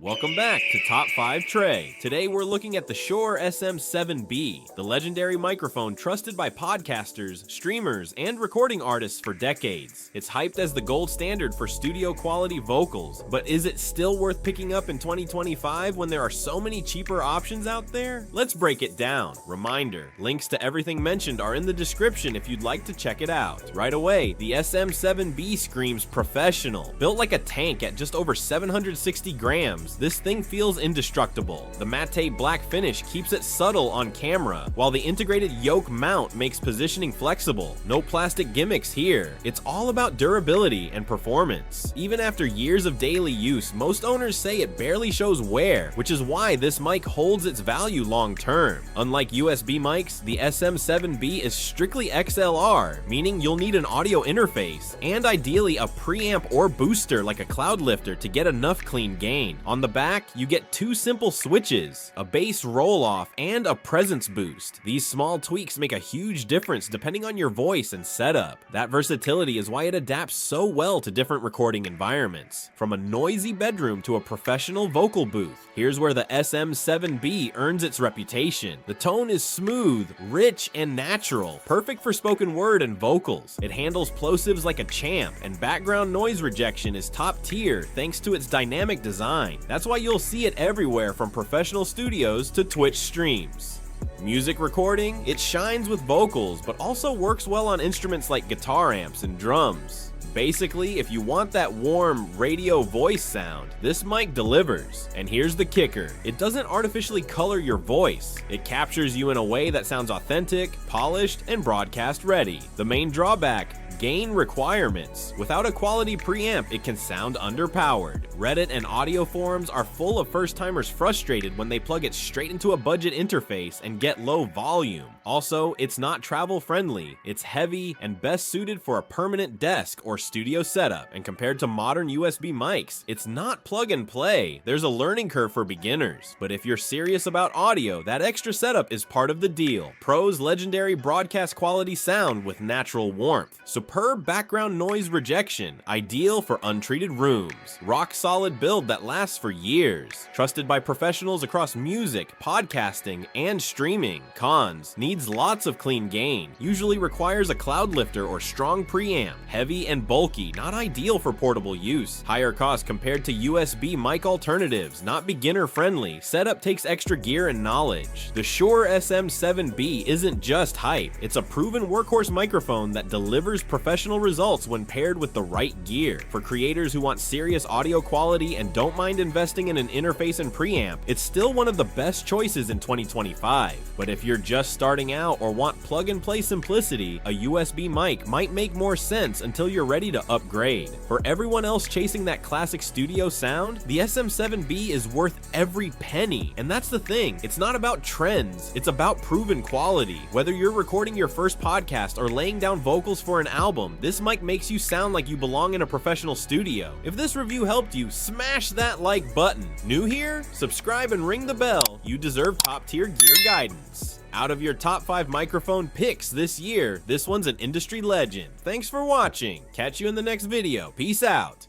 Welcome back to Top 5 Trey. Today we're looking at the Shure SM7B, the legendary microphone trusted by podcasters, streamers, and recording artists for decades. It's hyped as the gold standard for studio quality vocals, but is it still worth picking up in 2025 when there are so many cheaper options out there? Let's break it down. Reminder, links to everything mentioned are in the description if you'd like to check it out. Right away, the SM7B screams professional. Built like a tank at just over 760 grams, this thing feels indestructible. The matte black finish keeps it subtle on camera, while the integrated yoke mount makes positioning flexible. No plastic gimmicks here. It's all about durability and performance. Even after years of daily use, most owners say it barely shows wear, which is why this mic holds its value long term. Unlike USB mics, the SM7B is strictly XLR, meaning you'll need an audio interface, and ideally a preamp or booster like a cloud lifter to get enough clean gain. On the back, you get two simple switches, a bass roll-off and a presence boost. These small tweaks make a huge difference depending on your voice and setup. That versatility is why it adapts so well to different recording environments, from a noisy bedroom to a professional vocal booth. Here's where the SM7B earns its reputation. The tone is smooth, rich, and natural, perfect for spoken word and vocals. It handles plosives like a champ, and background noise rejection is top tier thanks to its dynamic design. That's why you'll see it everywhere from professional studios to Twitch streams. Music recording, it shines with vocals, but also works well on instruments like guitar amps and drums. Basically, if you want that warm radio voice sound, this mic delivers. And here's the kicker, it doesn't artificially color your voice. It captures you in a way that sounds authentic, polished, and broadcast ready. The main drawback, gain requirements. Without a quality preamp, it can sound underpowered. Reddit and audio forums are full of first-timers frustrated when they plug it straight into a budget interface and get low volume. Also, it's not travel-friendly. It's heavy and best suited for a permanent desk or studio setup, and compared to modern USB mics, it's not plug and play. There's a learning curve for beginners, but if you're serious about audio, that extra setup is part of the deal. Pro's legendary broadcast quality sound with natural warmth. Superb background noise rejection, ideal for untreated rooms. Rock solid build that lasts for years. Trusted by professionals across music, podcasting, and streaming. Cons, needs lots of clean gain. Usually requires a cloud lifter or strong preamp. Heavy and bulky, not ideal for portable use. Higher cost compared to USB mic alternatives, not beginner friendly. Setup takes extra gear and knowledge. The Shure SM7B isn't just hype. It's a proven workhorse microphone that delivers professional results when paired with the right gear. For creators who want serious audio quality and don't mind investing in an interface and preamp, it's still one of the best choices in 2025. But if you're just starting out or want plug-and-play simplicity, a USB mic might make more sense until you're ready to upgrade. For everyone else chasing that classic studio sound, the SM7B is worth every penny. And that's the thing, it's not about trends, it's about proven quality. Whether you're recording your first podcast or laying down vocals for an album, this mic makes you sound like you belong in a professional studio. If this review helped you, smash that like button. New here? Subscribe and ring the bell. You deserve top tier gear guidance. Out of your top 5 microphone picks this year, this one's an industry legend. Thanks for watching. Catch you in the next video. Peace out.